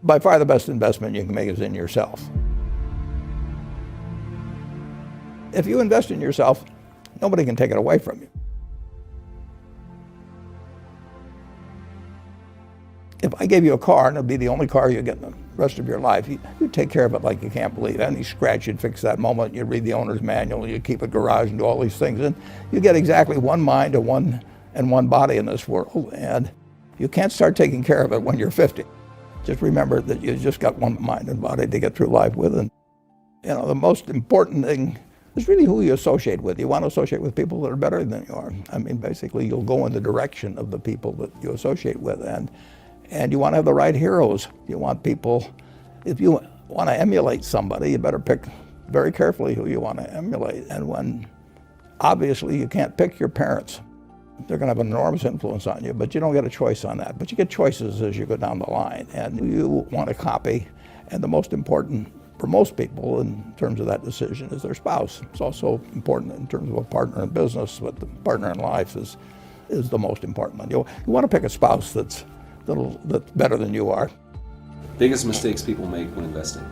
By far the best investment you can make is in yourself. If you invest in yourself, nobody can take it away from you. If I gave you a car and it'd be the only car you get in the rest of your life, you'd take care of it like you can't believe it. Any scratch, you'd fix that moment, you'd read the owner's manual, you'd keep a garage and do all these things. And you get exactly one mind and one body in this world. And you can't start taking care of it when you're 50. Just remember that you just got one mind and body to get through life with. And the most important thing is really who you associate with. You want to associate with people that are better than you are. I mean, basically, you'll go in the direction of the people that you associate with. And you want to have the right heroes. You want people, if you want to emulate somebody, you better pick very carefully who you want to emulate. And when, obviously, you can't pick your parents. They're going to have an enormous influence on you, but you don't get a choice on that. But you get choices as you go down the line. And you want to copy. And the most important for most people in terms of that decision is their spouse. It's also important in terms of a partner in business, but the partner in life is the most important one. You want to pick a spouse that's better than you are. Biggest mistakes people make when investing?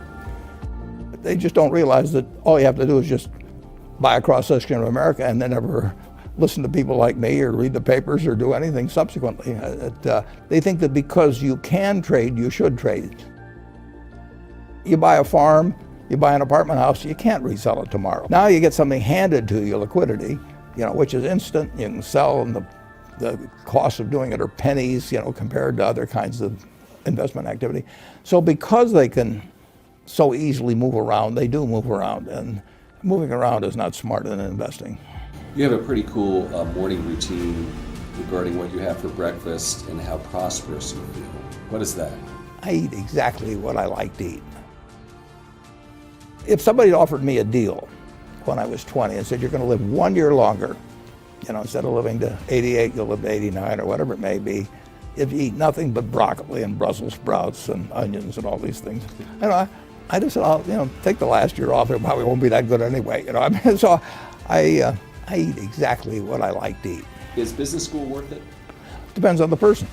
They just don't realize that all you have to do is just buy a cross-section of America and then never listen to people like me or read the papers or do anything subsequently. They think that because you can trade, you should trade. You buy a farm, you buy an apartment house, you can't resell it tomorrow. Now you get something handed to you, liquidity, which is instant. You can sell, and the cost of doing it are pennies, compared to other kinds of investment activity. So because they can so easily move around, they do move around, and moving around is not smarter than investing. You have a pretty cool morning routine regarding what you have for breakfast and how prosperous you feel. What is that? I eat exactly what I like to eat. If somebody offered me a deal when I was 20 and said, you're going to live 1 year longer, instead of living to 88, you'll live to 89 or whatever it may be, if you eat nothing but broccoli and Brussels sprouts and onions and all these things. I just said, I'll take the last year off. It probably won't be that good anyway. So I eat exactly what I like to eat. Is business school worth it? Depends on the person.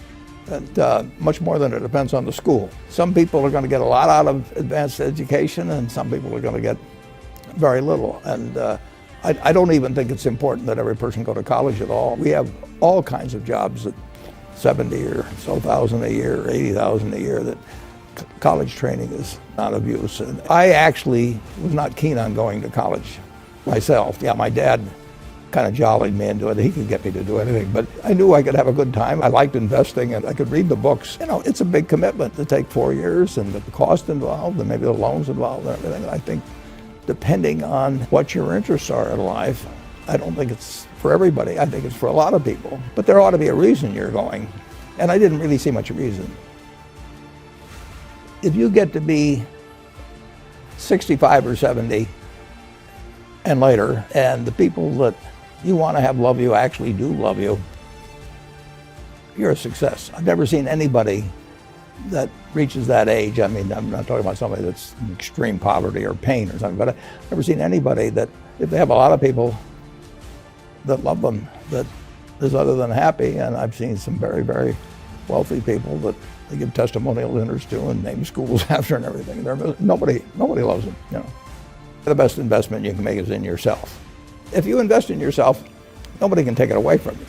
And much more than it depends on the school. Some people are going to get a lot out of advanced education, and some people are going to get very little. And I don't even think it's important that every person go to college at all. We have all kinds of jobs at 70 or so thousand a year, 80,000 a year, that college training is not of use. And I actually was not keen on going to college myself. Yeah, my dad kind of jollied me into it. He could get me to do anything, but I knew I could have a good time. I liked investing, and I could read the books. It's a big commitment to take 4 years, and the cost involved, and maybe the loans involved, and everything. And I think depending on what your interests are in life, I don't think it's for everybody. I think it's for a lot of people, but there ought to be a reason you're going. And I didn't really see much reason. If you get to be 65 or 70 and later, and the people that you want to have love you actually do love you, you're a success. I've never seen anybody that reaches that age. I mean, I'm not talking about somebody that's in extreme poverty or pain or something, but I've never seen anybody that, if they have a lot of people that love them, that is other than happy. And I've seen some very, very wealthy people that they give testimonial dinners to and name schools after and everything. Nobody loves them. The best investment you can make is in yourself. If you invest in yourself, nobody can take it away from you.